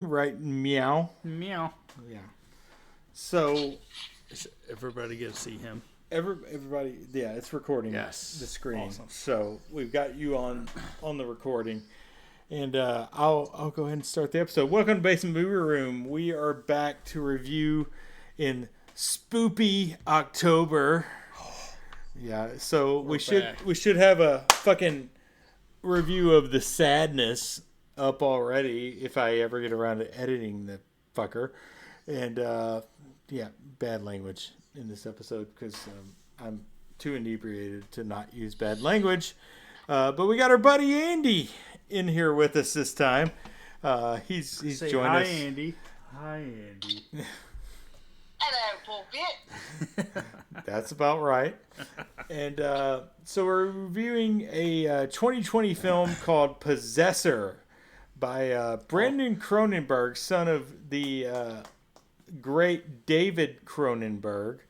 Right, meow. Meow. Yeah. So Everybody get to see him. everybody, yeah, it's recording the Yes. screen. Awesome. So we've got you on the recording, and I'll go ahead and start the episode. Welcome to Basement Movie Room. We are back to review in spoopy October. Yeah. So We're back. we should have a fucking review of The Sadness up already if I ever get around to editing the fucker. And yeah, bad language in this episode because I'm too inebriated to not use bad language. But we got our buddy Andy in here with us this time. He's Say joined hi, us. Andy. Hi, Andy. Hello, pulpit. That's about right. And so we're reviewing a 2020 film called Possessor by Brandon Cronenberg, son of the great David Cronenberg.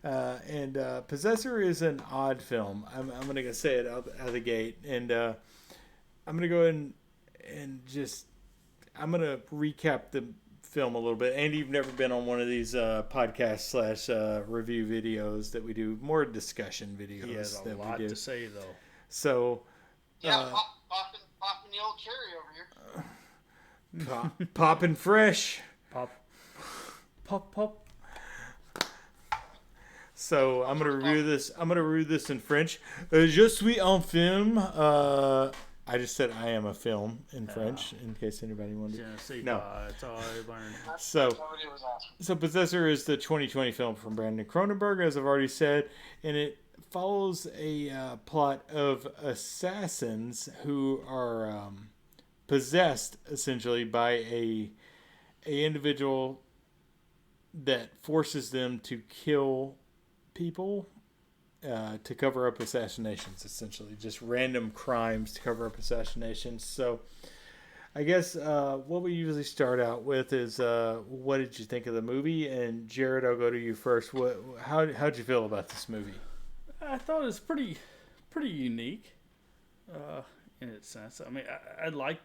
And Possessor is an odd film. I'm going to say it out of the gate. And I'm going to go ahead and just, I'm going to recap the film a little bit. Andy, you've never been on one of these podcast / review videos that we do, more discussion videos. He has a that lot we do. to say, though. So, Yeah, popping the old cherry over here. popping fresh. Pop. Pop, pop. So I'm gonna review this. I'm gonna review this in French. Je suis un film. I just said I am a film in French, in case anybody wanted. No. That's all I learned. So, Nobody was asking. so Possessor is the 2020 film from Brandon Cronenberg, as I've already said, and it follows a plot of assassins who are possessed essentially by a individual that forces them to kill people to cover up assassinations, essentially just random crimes to cover up assassinations. So I guess what we usually start out with is what did you think of the movie? And Jared, I'll go to you first. How'd you feel about this movie? I thought it was pretty unique in its sense. I mean, I like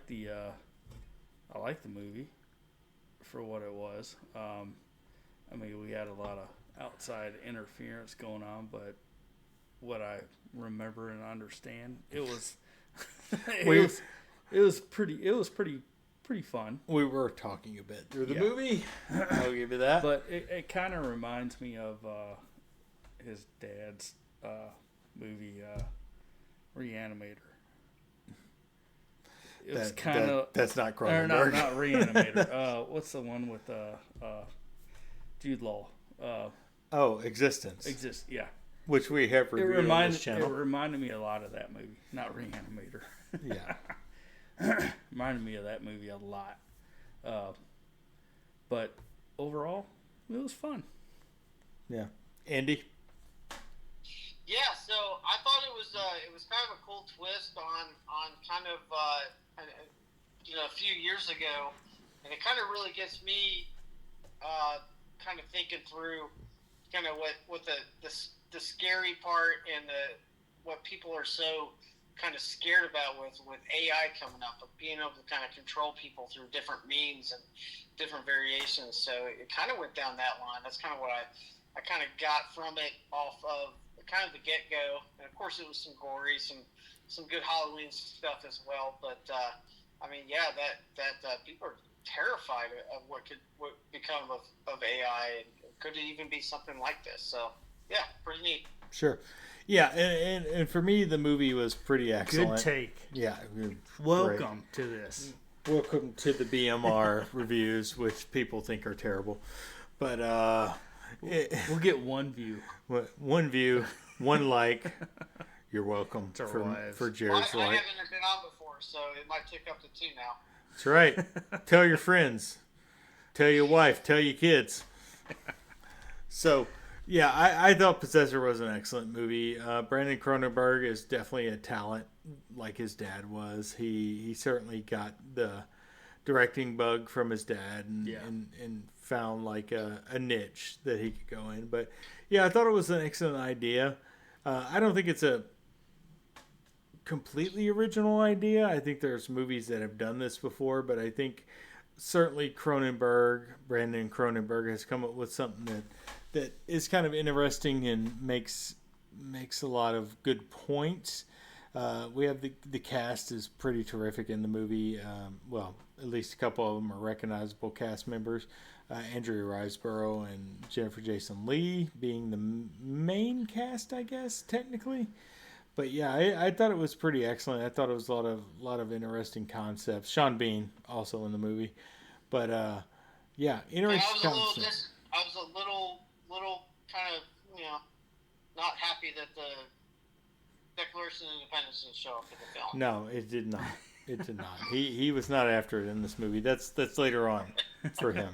the movie for what it was. I mean, we had a lot of outside interference going on, but what I remember and understand, it was it was pretty fun. We were talking a bit through the Yeah. movie. I'll give you that. But it kind of reminds me of his dad's movie Reanimator. It was kind of that's not or Cronenberg. not Reanimator. What's the one with Jude Law? Existence, Yeah. which we have reviewed on this It channel. reminded me a lot of that movie. Not Reanimator. Yeah. Reminded me of that movie a lot. But overall, it was fun. Yeah. Andy? Yeah, so I thought it was kind of a cool twist on kind of a few years ago, and it kind of really gets me kind of thinking through kind of what the scary part and what people are so kind of scared about with AI coming up, of being able to kind of control people through different means and different variations. So it kind of went down that line. That's kind of what I kind of got from it off of kind of the get-go. And of course it was some gory, some good Halloween stuff as well. But I mean, yeah, that people are terrified of what become of AI, and could it even be something like this? So yeah, pretty neat. Sure. Yeah, and for me, the movie was pretty excellent. Good take. Yeah. Welcome to this. Welcome to the BMR reviews, which people think are terrible. But We'll get one view. one view, one like. You're welcome It's our for lives. Jared's I like. haven't been on before, so it might tick up to 2 now. That's right. Tell your friends. Tell your wife. Tell your kids. So, yeah, I thought Possessor was an excellent movie. Brandon Cronenberg is definitely a talent like his dad was. He certainly got the directing bug from his dad and found like a niche that he could go in. But, yeah, I thought it was an excellent idea. I don't think it's a completely original idea. I think there's movies that have done this before, but I think certainly Brandon Cronenberg has come up with something that is kind of interesting and makes a lot of good points. We have the cast is pretty terrific in the movie. Well, at least a couple of them are recognizable cast members. Andrea Riseborough and Jennifer Jason Leigh being the main cast, I guess, technically. But yeah, I thought it was pretty excellent. I thought it was a lot of interesting concepts. Sean Bean also in the movie, but yeah, interesting concepts. I was a little kind of not happy that the Declaration of Independence didn't show up in the film. No, it did not. It did not. He was not after it in this movie. That's later on for him.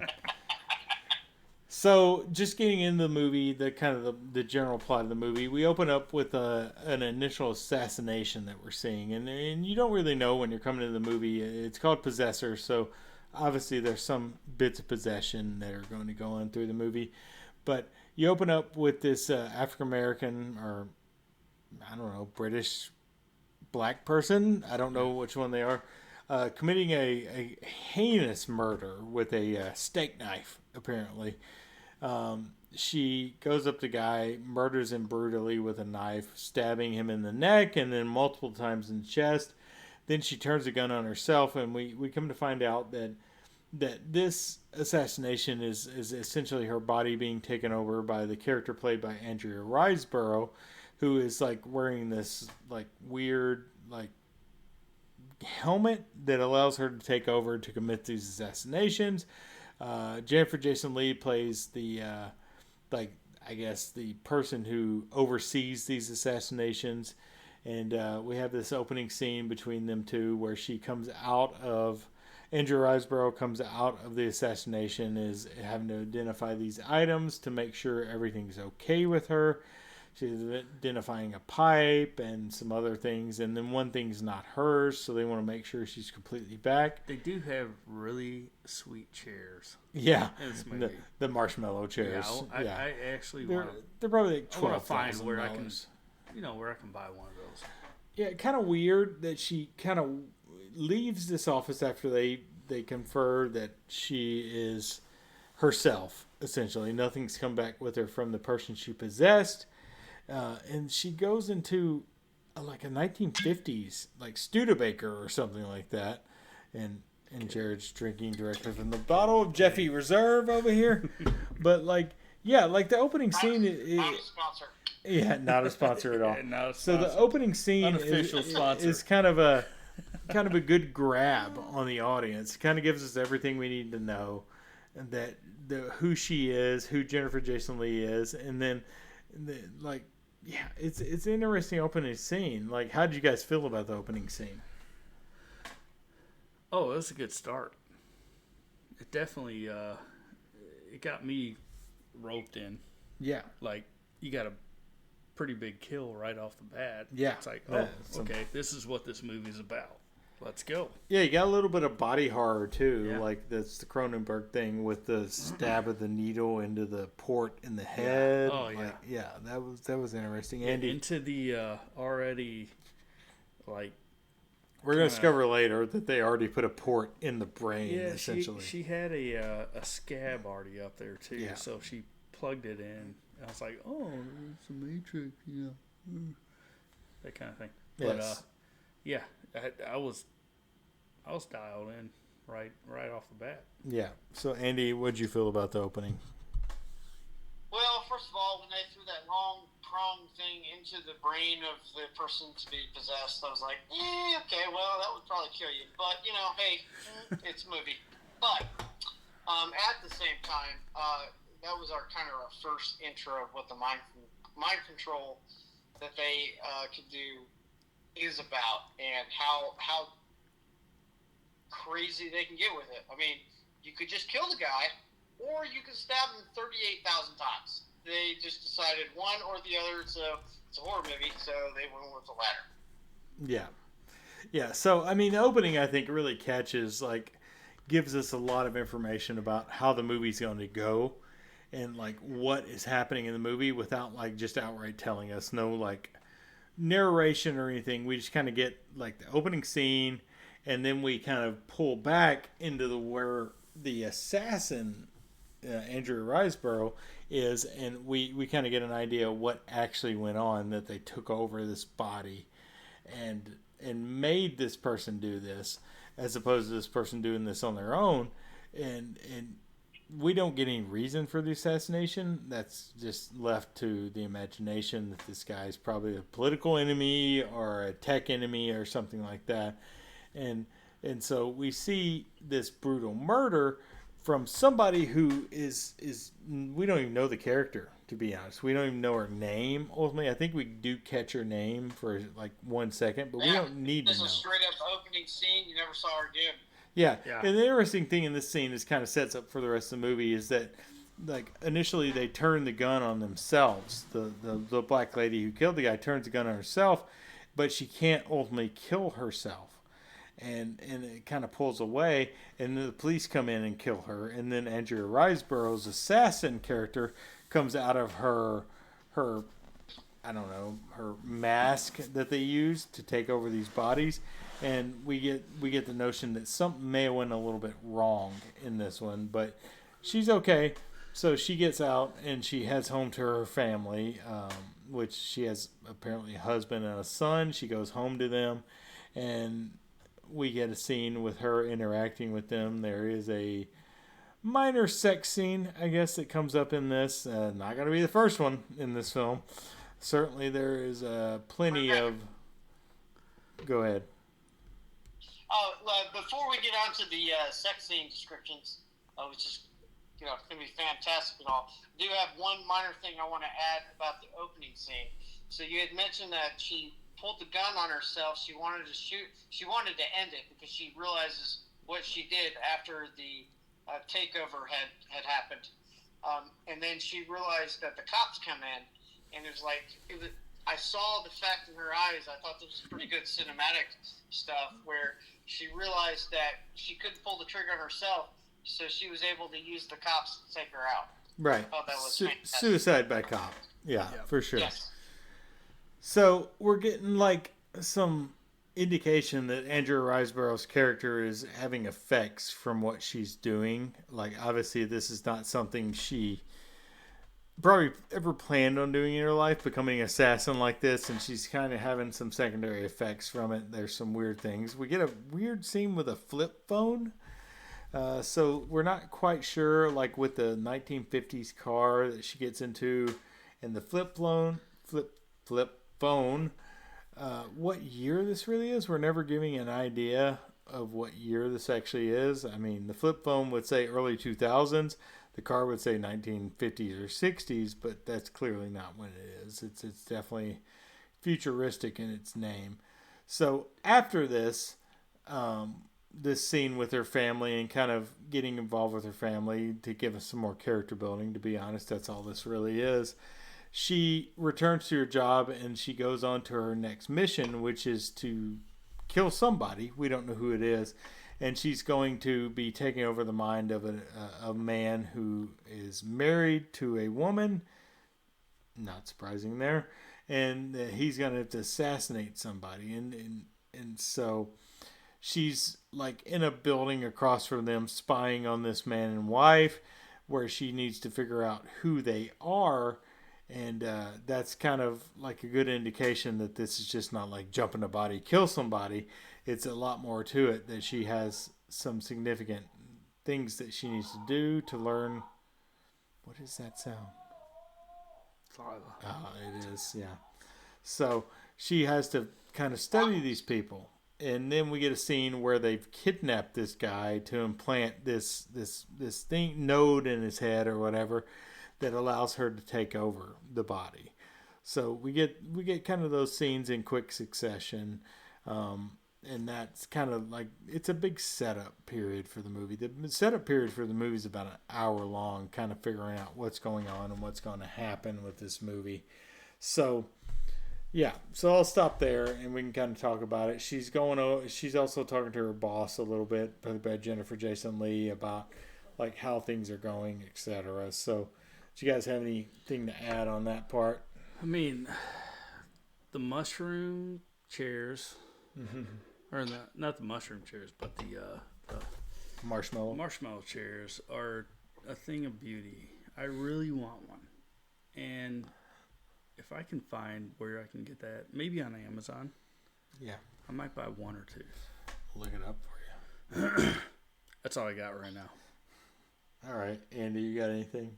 So, just getting into the movie, the general plot of the movie, we open up with an initial assassination that we're seeing, and you don't really know when you're coming into the movie. It's called Possessor, so obviously there's some bits of possession that are going to go on through the movie, but you open up with this African American, or I don't know, British black person, I don't know which one they are, committing a heinous murder with a steak knife, apparently. She goes up to the guy, murders him brutally with a knife, stabbing him in the neck and then multiple times in the chest. Then she turns the gun on herself, and we come to find out that this assassination is essentially her body being taken over by the character played by Andrea Riseborough, who is like wearing this like weird like helmet that allows her to take over to commit these assassinations. Jennifer Jason Leigh plays the I guess the person who oversees these assassinations, and we have this opening scene between them two where Andrea Riseborough comes out of the assassination, is having to identify these items to make sure everything's okay with her. She's identifying a pipe and some other things, and then one thing's not hers, so they want to make sure she's completely back. They do have really sweet chairs. Yeah, the marshmallow chairs. Yeah, I actually they're probably like $12,000. I want to find where I can, where I can buy one of those. Yeah, kind of weird that she kind of leaves this office after they confer that she is herself, essentially. Nothing's come back with her from the person she possessed. And she goes into like a 1950s like Studebaker or something like that, and Jared's drinking directly from the bottle of Jeffy Reserve over here. But like the opening scene not a sponsor. Yeah, not a sponsor at all. Yeah, not a sponsor. So the opening scene is kind of a good grab on the audience. It kind of gives us everything we need to know, and that who she is, who Jennifer Jason Leigh is, and then it's an interesting opening scene. Like, how did you guys feel about the opening scene? Oh, it was a good start. It definitely it got me roped in. Yeah, like you got a pretty big kill right off the bat. Yeah, it's like, okay, this is what this movie's about. Let's go. Yeah, you got a little bit of body horror too. Yeah. Like that's the Cronenberg thing with the stab of the needle into the port in the head. Oh yeah, yeah. That was interesting. Andy, into the already like. We're going to discover later that they already put a port in the brain. Yeah, essentially. She had a scab already up there too. Yeah. So she plugged it in. I was like, oh, it's a Matrix, that kind of thing. Yes. But I was dialed in right off the bat. Yeah. So Andy, what'd you feel about the opening? Well, first of all, when they threw that long prong thing into the brain of the person to be possessed, I was like, okay, well, that would probably kill you. But, hey, it's a movie. But at the same time, that was our first intro of what the mind control that they could do is about, and how crazy they can get with it. I mean, you could just kill the guy, or you could stab him 38,000 times. They just decided one or the other. So it's a horror movie, so they went with the latter. Yeah. So I mean, the opening I think really gives us a lot of information about how the movie's going to go, and like what is happening in the movie without like just outright telling us. No narration or anything. We just kind of get like the opening scene, and then we kind of pull back into the where the assassin, Andrea Riseborough, is, and we kind of get an idea of what actually went on, that they took over this body and made this person do this, as opposed to this person doing this on their own. And we don't get any reason for the assassination. That's just left to the imagination, that this guy is probably a political enemy or a tech enemy or something like that. And so we see this brutal murder from somebody who is we don't even know the character, to be honest. We don't even know her name. Ultimately, I think we do catch her name for like 1 second, but we don't need to know. This is a straight up opening scene. You never saw her again. Yeah. And the interesting thing in this scene is kind of sets up for the rest of the movie is that, like, initially they turn the gun on themselves. The black lady who killed the guy turns the gun on herself, but she can't ultimately kill herself. And it kind of pulls away, and then the police come in and kill her. And then Andrea Riseborough's assassin character comes out of her I don't know, her mask that they use to take over these bodies. And we get the notion that something may have went a little bit wrong in this one, but she's okay. So she gets out and she heads home to her family, which she has apparently a husband and a son. She goes home to them, and we get a scene with her interacting with them. There is a minor sex scene, I guess, that comes up in this. Not going to be the first one in this film. Certainly there is plenty of... Go ahead. Before we get on to the sex scene descriptions, which is, it's going to be fantastic and all, I do have one minor thing I want to add about the opening scene. So you had mentioned that she pulled the gun on herself. She wanted to shoot. She wanted to end it because she realizes what she did after the takeover had happened. And then she realized that the cops come in, and it was like, I saw the fact in her eyes. I thought this was pretty good cinematic stuff where she realized that she couldn't pull the trigger herself, so she was able to use the cops to take her out. Right. I thought that was suicide by cop. Yeah, for sure. Yes. So we're getting like some indication that Andrea Riseborough's character is having effects from what she's doing. Like, obviously this is not something she probably ever planned on doing in her life, becoming an assassin like this, and she's kind of having some secondary effects from it. There's some weird things. We get a weird scene with a flip phone. So we're not quite sure, like with the 1950s car that she gets into and the flip phone, what year this really is. We're never giving an idea of what year this actually is. I mean, the flip phone would say early 2000s. The car would say 1950s or 60s, but that's clearly not what it is. It's definitely futuristic in its name. So after this, this scene with her family and kind of getting involved with her family to give us some more character building, to be honest, that's all this really is. She returns to her job and she goes on to her next mission, which is to kill somebody. We don't know who it is. And she's going to be taking over the mind of a man who is married to a woman. Not surprising there. And he's going to have to assassinate somebody. And so she's like in a building across from them, spying on this man and wife, where she needs to figure out who they are. And that's kind of like a good indication that this is just not like jump in a body, kill somebody. It's a lot more to it, that she has some significant things that she needs to do to learn. What is that sound? It is, yeah. So she has to kind of study these people. And then we get a scene where they've kidnapped this guy to implant this thing, node in his head or whatever, that allows her to take over the body. So we get kind of those scenes in quick succession. And that's kind of like, it's a big setup period for the movie. The setup period for the movie is about an hour long, kind of figuring out what's going on and what's going to happen with this movie. So, yeah. So I'll stop there and we can kind of talk about it. She's also talking to her boss a little bit, played by Jennifer Jason Leigh, about like how things are going, etc. So, do you guys have anything to add on that part? I mean, the mushroom chairs, or not the mushroom chairs, but the marshmallow chairs are a thing of beauty. I really want one, and if I can find where I can get that, maybe on Amazon. Yeah, I might buy one or two. Look it up for you. That's all I got right now. All right, Andy, you got anything?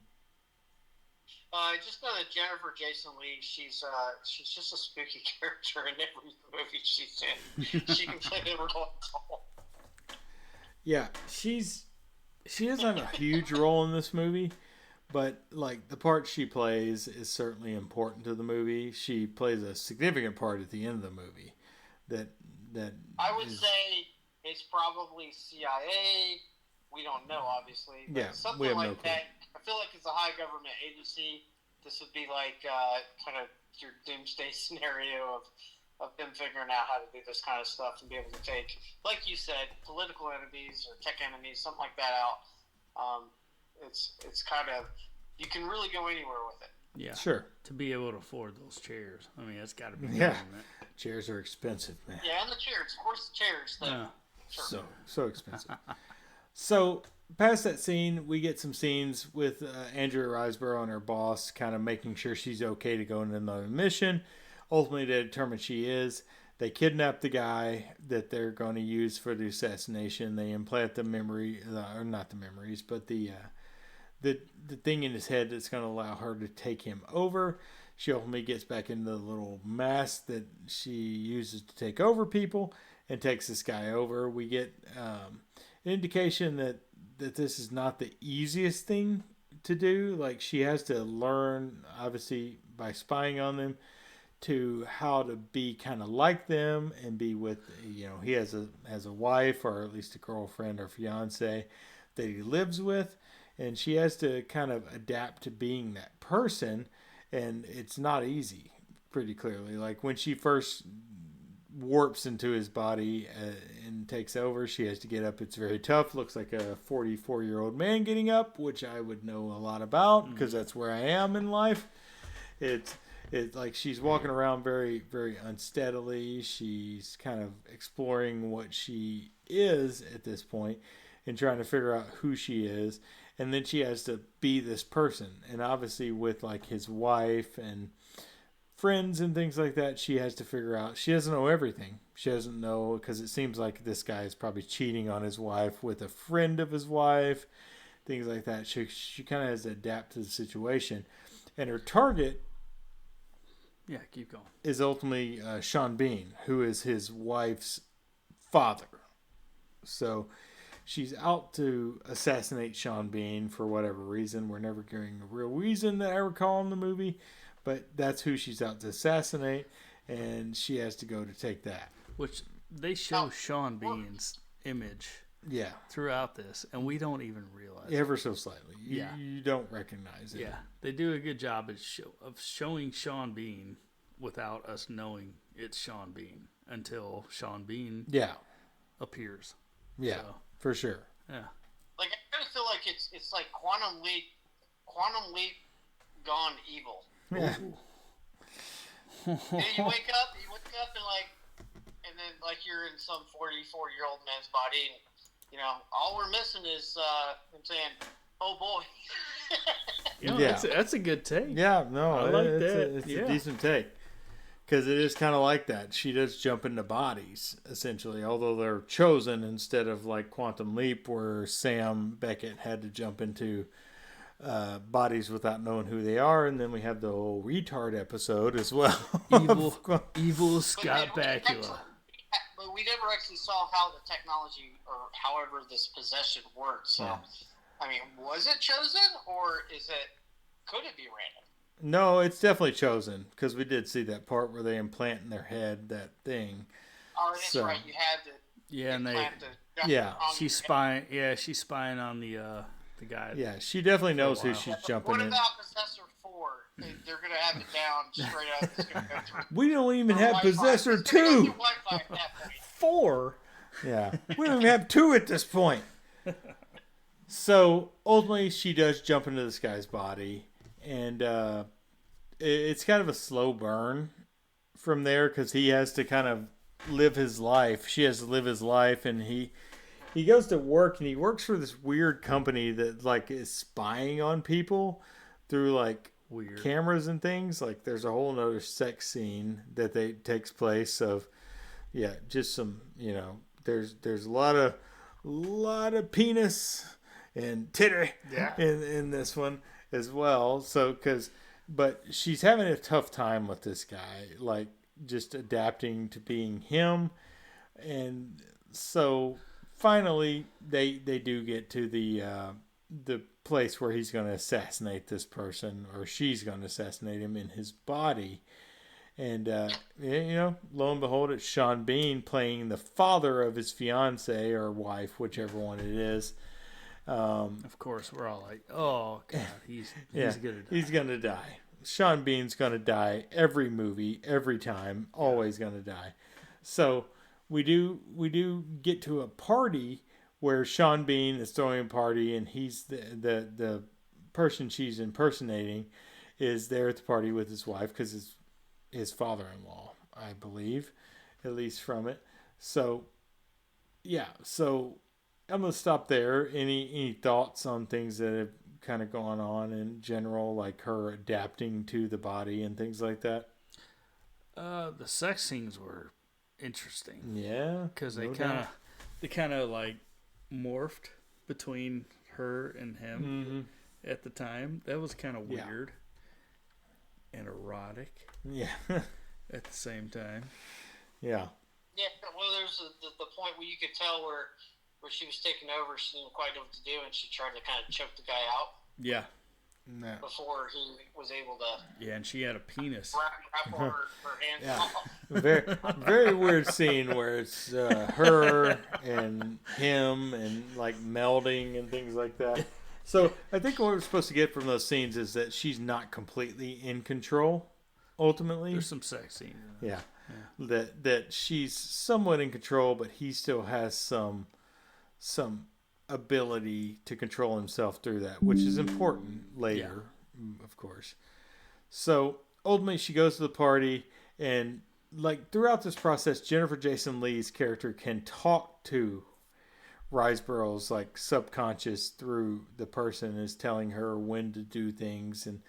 I just know that Jennifer Jason Leigh, she's just a spooky character in every movie she's in. She can play the role at all. Yeah, she doesn't have a huge role in this movie, but like the part she plays is certainly important to the movie. She plays a significant part at the end of the movie. That I would say it's probably CIA. We don't know, obviously. But yeah, something we have like no clue. that. I feel like it's a high government agency. This would be like kind of your doomsday scenario of them figuring out how to do this kind of stuff and be able to take, like you said, political enemies or tech enemies, something like that out. It's kind of, you can really go anywhere with it. Yeah, sure. To be able to afford those chairs, I mean, that's got to be Chairs are expensive, man. Yeah, and the chairs, of course, the chairs. Sure. So expensive. So past that scene, we get some scenes with Andrea Riseborough and her boss kind of making sure she's okay to go on another mission. Ultimately, they determine she is. They kidnap the guy that they're going to use for the assassination. They implant the memory, or not the memories, but the thing in his head that's going to allow her to take him over. She ultimately gets back into the little mask that she uses to take over people and takes this guy over. We get an indication that this is not the easiest thing to do. Like, she has to learn, obviously, by spying on them, to how to be kind of like them and be with, he has a wife, or at least a girlfriend or fiance that he lives with. And she has to kind of adapt to being that person. And it's not easy, pretty clearly. Like, when she first warps into his body and takes over, she has to get up. It's very tough. Looks like a 44-year-old man getting up, which I would know a lot about because that's where I am in life. It's like she's walking around very, very unsteadily. She's kind of exploring what she is at this point and trying to figure out who she is. And then she has to be this person. And obviously with like his wife and friends and things like that, she has to figure out. She doesn't know everything. She doesn't know, because it seems like this guy is probably cheating on his wife with a friend of his wife, things like that. She kind of has to adapt to the situation. And her target... Yeah, keep going. ...is ultimately Sean Bean, who is his wife's father. So... she's out to assassinate Sean Bean for whatever reason. We're never getting a real reason that I recall in the movie, but that's who she's out to assassinate, and she has to go to take that. Which they show Sean Bean's image throughout this, and we don't even realize ever so slightly. You don't recognize it. Yeah, they do a good job of showing Sean Bean without us knowing it's Sean Bean until Sean Bean appears. Yeah. So. For sure. Yeah. Like, I kind of feel like it's like Quantum Leap gone evil. Yeah. You wake up and then like you're in some 44-year-old man's body, and all we're missing is him saying, "Oh boy." That's a good take. Yeah, no, I like that. It's a decent take. Because it is kind of like that. She does jump into bodies, essentially, although they're chosen instead of like Quantum Leap, where Sam Beckett had to jump into bodies without knowing who they are. And then we have the whole retard episode as well. Evil Scott Bakula. But we never actually saw how the technology, or however this possession works. So, I mean, was it chosen, or could it be random? No, it's definitely chosen, because we did see that part where they implant in their head that thing. Oh, that's right. You had to. Yeah, and she's spying. Yeah, she's spying on the guy. Yeah, she definitely knows who she's jumping in. What about Possessor 4? They're gonna have it down straight up. It's gonna go through. We don't even have Possessor 2. 4. Yeah, we don't even have 2 at this point. So ultimately, she does jump into this guy's body. And it's kind of a slow burn from there because he has to kind of live his life. She has to live his life, and he goes to work, and he works for this weird company that like is spying on people through like Weird. cameras and things. Like there's a whole nother sex scene that takes place of just some, there's a lot of penis and titty in this one as well. So but she's having a tough time with this guy, like just adapting to being him. And so finally they do get to the place where he's going to assassinate this person, or she's going to assassinate him in his body. And lo and behold, it's Sean Bean playing the father of his fiance or wife, whichever one it is. Of course, we're all like, "Oh God, he's gonna die." He's gonna die. Sean Bean's gonna die every movie, every time, always gonna die. So we do get to a party where Sean Bean is throwing a party, and he's the person she's impersonating is there at the party with his wife because his father-in-law, I believe, at least from it. So I'm gonna stop there. Any thoughts on things that have kind of gone on in general, like her adapting to the body and things like that? The sex scenes were interesting. Yeah, because they kind of like morphed between her and him at the time. That was kind of weird and erotic. Yeah, at the same time. Yeah. Yeah. Well, there's the point where you could tell where she was taking over. She didn't quite know what to do, and she tried to kind of choke the guy out. Yeah. No. Before he was able to. Yeah, and she had a penis. Wrap her hands off. Very, very weird scene where it's her and him and like melding and things like that. So I think what we're supposed to get from those scenes is that she's not completely in control. Ultimately, there's some sex scene. Yeah. That she's somewhat in control, but he still has some ability to control himself through that, which is important later, of course. So ultimately she goes to the party, and like throughout this process, Jennifer Jason Leigh's character can talk to Riseborough's like subconscious through the person is telling her when to do things and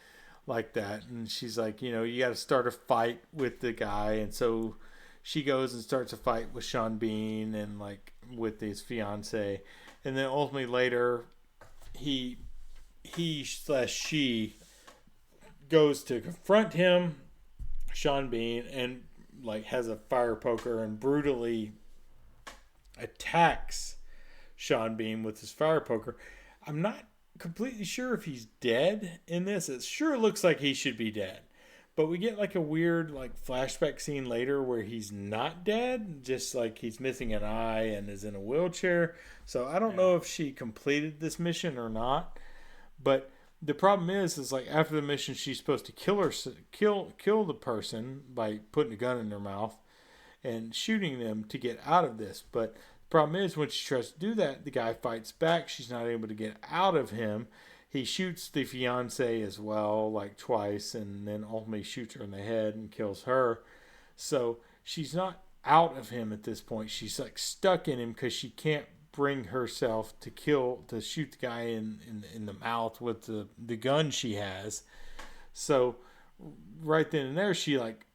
like that. And she's like, you got to start a fight with the guy. And so she goes and starts a fight with Sean Bean and like with his fiance. And then ultimately later, he/she goes to confront him, Sean Bean, and like has a fire poker and brutally attacks Sean Bean with his fire poker. I'm not completely sure if he's dead in this. It sure looks like he should be dead. But we get like a weird like flashback scene later where he's not dead, just like he's missing an eye and is in a wheelchair. So I don't know if she completed this mission or not. But the problem is like after the mission, she's supposed to kill the person by putting a gun in their mouth and shooting them to get out of this. But the problem is when she tries to do that, the guy fights back. She's not able to get out of him. He shoots the fiance as well, like twice, and then ultimately shoots her in the head and kills her. So she's not out of him at this point. She's like stuck in him because she can't bring herself to shoot the guy in the mouth with the gun she has. So right then and there, she like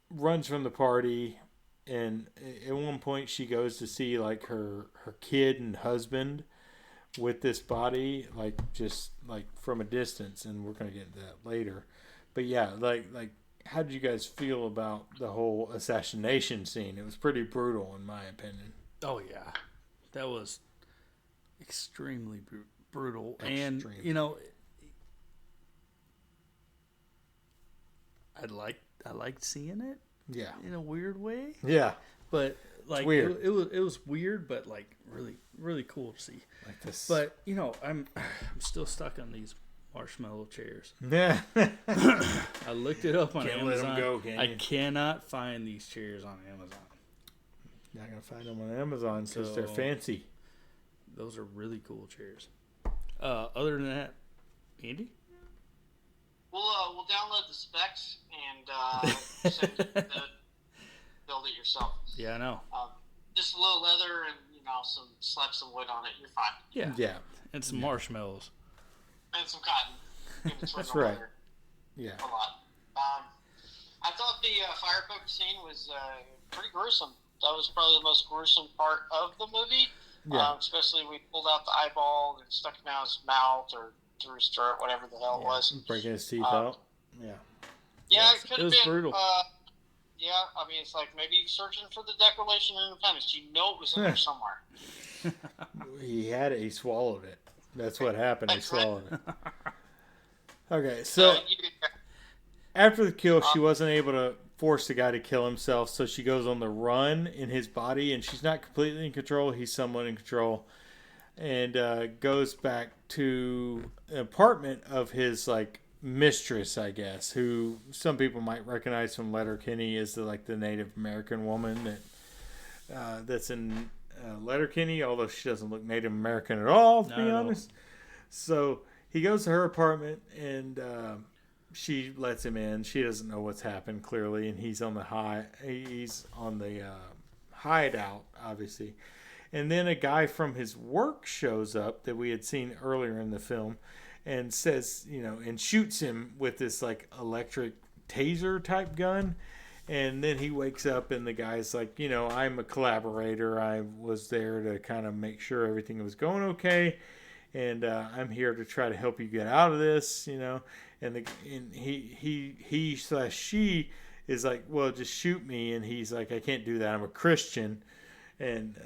runs from the party, and at one point she goes to see like her kid and husband with this body, like just like from a distance, and we're gonna get into that later. But yeah, like how did you guys feel about the whole assassination scene? It was pretty brutal in my opinion. Oh yeah, that was extremely brutal. Extreme. And I liked seeing it. Yeah, in a weird way. Yeah, but like weird. It was weird, but like really really cool to see. Like this. But I'm still stuck on these marshmallow chairs. Yeah. I looked it up on Can't Amazon. let them go, can you? I cannot find these chairs on Amazon. Not gonna find them on Amazon because they're fancy. Those are really cool chairs. Other than that, Andy? Well, we'll download the specs and send you build it yourself. Yeah, I know. Just a little leather and slap some wood on it. You're fine. Yeah. And some marshmallows. And some cotton. In between That's the right. leather. Yeah. A lot. I thought the fire poker scene was pretty gruesome. That was probably the most gruesome part of the movie. Yeah. Especially we pulled out the eyeball and stuck it down his mouth or through his throat, whatever the hell it was. Breaking his teeth out. Yeah. Yeah, it could it have was been brutal. Yeah, I mean, it's like maybe searching for the Declaration of Independence. You know it was in there somewhere. He had it. He swallowed it. That's what happened. He That's right. swallowed it. Okay, so after the kill, she wasn't able to force the guy to kill himself, so she goes on the run in his body, and she's not completely in control. He's somewhat in control, and goes back to an apartment of his mistress, I guess, who some people might recognize from Letterkenny as the Native American woman that's in Letterkenny, although she doesn't look Native American at all, to be honest. So he goes to her apartment and she lets him in. She doesn't know what's happened clearly, and he's on the hideout, obviously. And then a guy from his work shows up that we had seen earlier in the film and says, and shoots him with this electric taser type gun. And then he wakes up and the guy's like, I'm a collaborator. I was there to kind of make sure everything was going okay. And I'm here to try to help you get out of this, And he/she is like, well, just shoot me. And he's like, I can't do that. I'm a Christian. And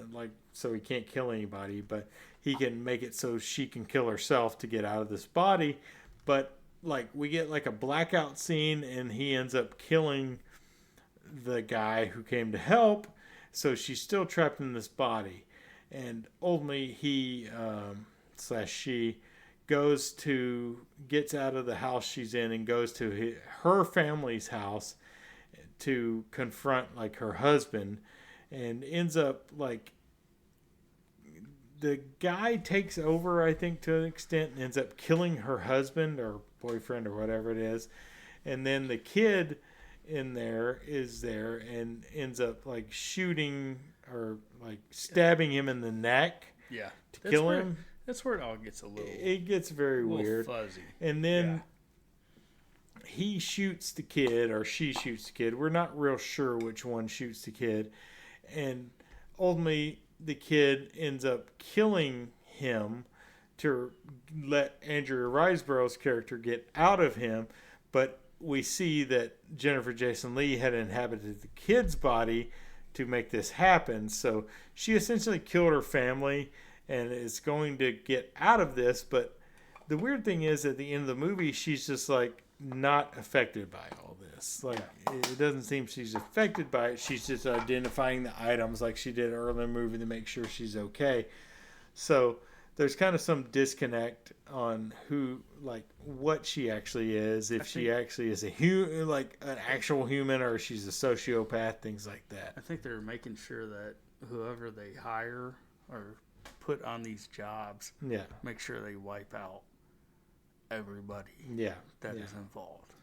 so he can't kill anybody, but he can make it so she can kill herself to get out of this body. But we get a blackout scene and he ends up killing the guy who came to help. So she's still trapped in this body. And ultimately he/she gets out of the house she's in and goes to her family's house to confront her husband, and ends up the guy takes over, I think, to an extent, and ends up killing her husband or boyfriend or whatever it is. And then the kid in there is there and ends up shooting or stabbing him in the neck to kill him. That's where it all gets a little... It gets very weird. Fuzzy. And then he shoots the kid, or she shoots the kid. We're not real sure which one shoots the kid. And ultimately, the kid ends up killing him to let Andrea Riseborough's character get out of him. But we see that Jennifer Jason Leigh had inhabited the kid's body to make this happen. So she essentially killed her family and is going to get out of this. But the weird thing is, at the end of the movie, she's just not affected by all this. It doesn't seem she's affected by it. She's just identifying the items like she did earlier in the movie to make sure she's okay. So there's kind of some disconnect on what she actually is, if she actually is an actual human, or she's a sociopath, things like that. I think they're making sure that whoever they hire or put on these jobs, make sure they wipe out everybody that is involved.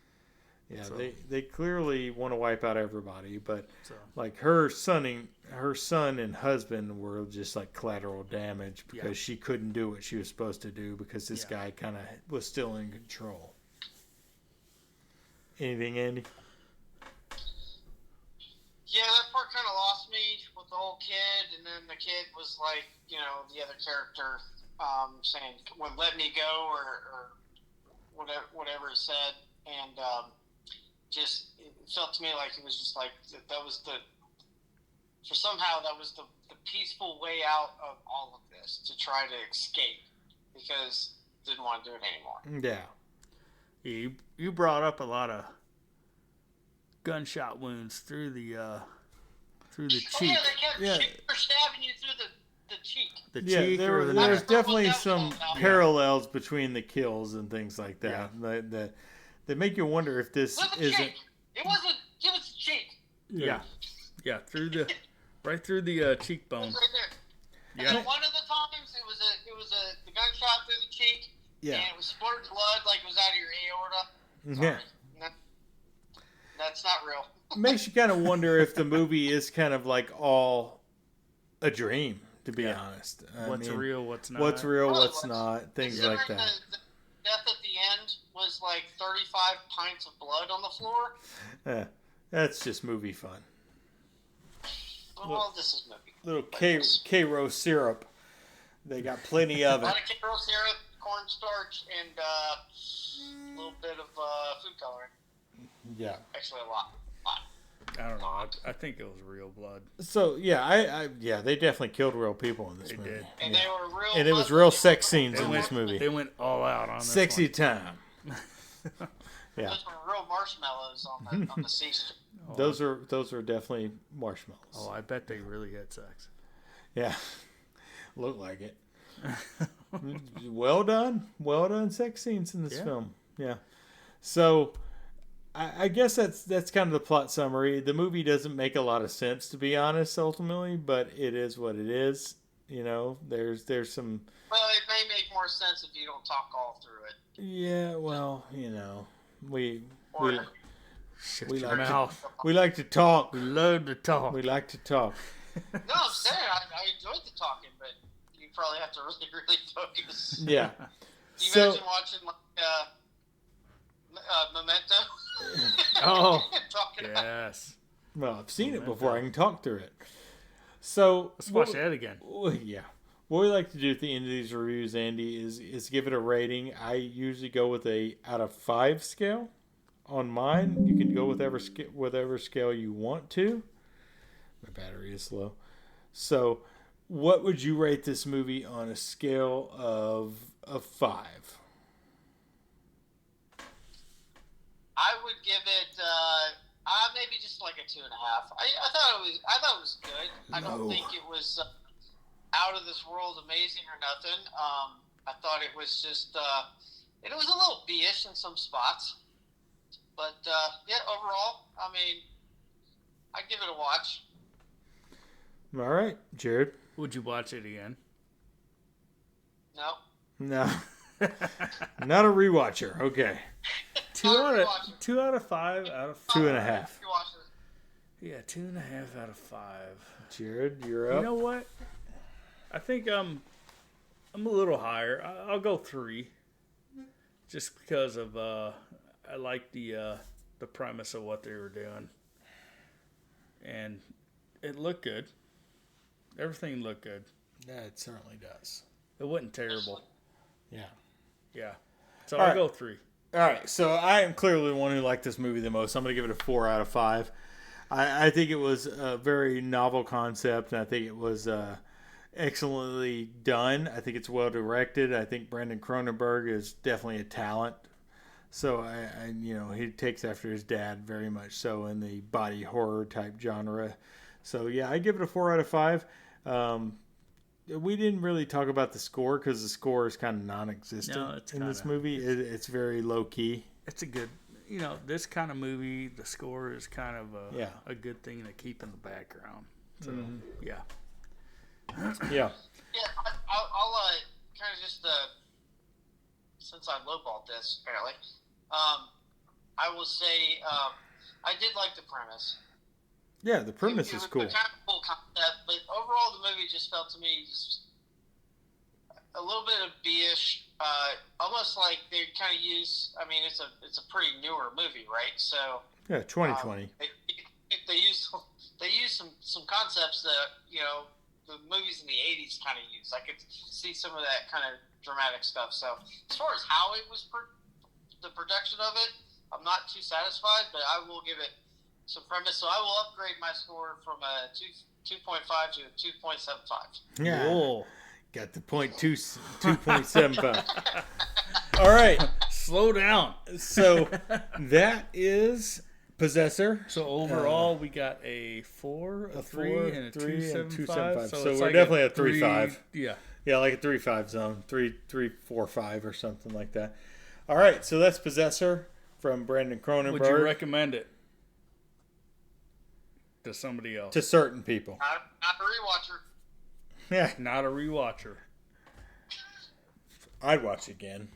Yeah, so they clearly want to wipe out everybody, but her son and husband were just collateral damage because she couldn't do what she was supposed to do because this guy kind of was still in control. Anything, Andy? Yeah, that part kind of lost me with the whole kid, and then the kid was the other character saying, "Well, let me go," or whatever it said, and just it felt to me like it was just that was the peaceful way out of all of this, to try to escape because didn't want to do it anymore. Yeah. You brought up a lot of gunshot wounds through the cheek. Oh yeah, they kept stabbing you through the cheek. The cheek. There's definitely some parallels between the kills and things like that. Yeah. That make you wonder if this isn't. Cheek. It wasn't. It was the cheek. Yeah. Right through the cheekbone. Right there. And then one of the times it was the gunshot through the cheek. Yeah. And it was spurting blood like it was out of your aorta. Yeah. That's not real. Makes you kind of wonder if the movie is kind of like all a dream, to be honest. What's real, what's not. What's real, Probably what's was. not, things Considering like that. The death at the end was like 35 pints of blood on the floor. Yeah, that's just movie fun. Well, this is movie. Little K-Rose syrup. They got plenty of A it. lot of K-Rose syrup, cornstarch, and a little bit of food coloring. Yeah. Actually, a lot. I don't know. I think it was real blood. So yeah, yeah, they definitely killed real people in this movie. Did. And they were real. And it was real sex scenes in this movie. They went all out on this Sexy one. time. Yeah. Those were real marshmallows on the seashore. Those are definitely marshmallows. Oh, I bet they really had sex. Yeah. Look like it. Well done sex scenes in this film. Yeah. So I guess that's kind of the plot summary. The movie doesn't make a lot of sense, to be honest, ultimately, but it is what it is. You know, there's some. Well, it may make more sense if you don't talk all through it. Yeah, well, you know, we Shut We your like mouth. like to talk. We love to talk. We like to talk. No, I'm saying I enjoyed the talking, but you probably have to really, really focus. Yeah. You So imagine watching like Memento? Oh, Talking about yes. well, I've seen it before. I can talk through it. So Let's watch that again. Yeah. What we like to do at the end of these reviews, Andy, is give it a rating. I usually go with a out of 5 scale. On mine, you can go with whatever scale you want to. My battery is low. So, what would you rate this movie on a scale of 5? I would give it maybe just like a 2.5. I thought it was good. I don't think it was out of this world amazing or nothing. I thought it was just it was a little B-ish in some spots, but yeah, overall, I mean, I'd give it a watch. All right, Jared. Would you watch it again? No. No, not a rewatcher. Okay, 2 out of 5 out of 5. 2.5. You watch it. Yeah, 2.5 out of 5. Jared, you're up. You know what? I think I'm a little higher. I'll go 3, just because of I like the premise of what they were doing, and it looked good. Everything looked good. Yeah, it certainly does. It wasn't terrible. Yeah. So All I'll right. go 3. All right, so I am clearly the one who liked this movie the most. I'm going to give it a 4 out of 5. I think it was a very novel concept, and I think it was excellently done. I think it's well directed. I think Brandon Cronenberg is definitely a talent. So I he takes after his dad very much so in the body horror type genre. So yeah, I give it a 4 out of 5. We didn't really talk about the score because the score is kind of non-existent in this movie. It's very low key. It's a good, this kind of movie. The score is kind of a good thing to keep in the background. So yeah. Yeah. Yeah, I'll kind of just since I lowballed this apparently, I will say I did like the premise. Yeah, the premise It is was cool. a kind of cool concept, but overall the movie just felt to me just a little bit of B-ish, almost like they kind of use. I mean, it's a pretty newer movie, right? So Yeah, 2020. They use some concepts that the movies in the 80s kind of use. I could see some of that kind of dramatic stuff. So as far as how it was the production of it, I'm not too satisfied, but I will give it some premise. So I will upgrade my score from a 2.5 to a 2.75. Yeah. Whoa. Got the 2.75. All right. Slow down. So that is Possessor. So overall, we got a 4, a 3, and a 2.75. So it's we're like definitely a 3.5. Yeah. Yeah, like a 3.5 zone. 3, 4, 5 or something like that. All right. So that's Possessor from Brandon Cronenberg. Would you recommend it to somebody else? To certain people. Not a rewatcher. Yeah. Not a rewatcher. I'd watch again.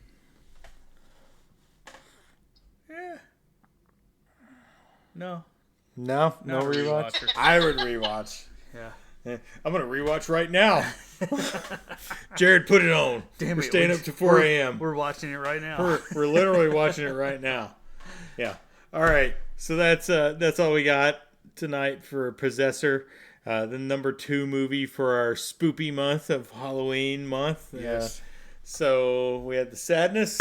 Yeah. No. No Not a rewatch. rewatcher. I would rewatch. Yeah. I'm gonna rewatch right now. Jared, put it on. Damn We're it, staying we- up to 4 a.m. We're watching it right now. We're literally watching it right now. Yeah. All right. So that's all we got tonight for Possessor, the number 2 movie for our spoopy month of Halloween month. Yes. So we had the sadness.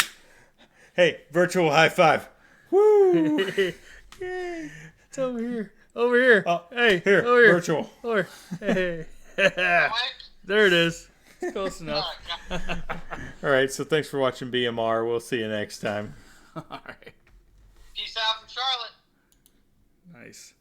Hey, virtual high five. Woo! Yay. It's over here. Over here. Oh, Hey, here, over here. virtual. Over. Hey. Mike? There it is. It's close enough. Oh, God. All right. So thanks for watching BMR. We'll see you next time. All right. Peace out from Charlotte. Nice.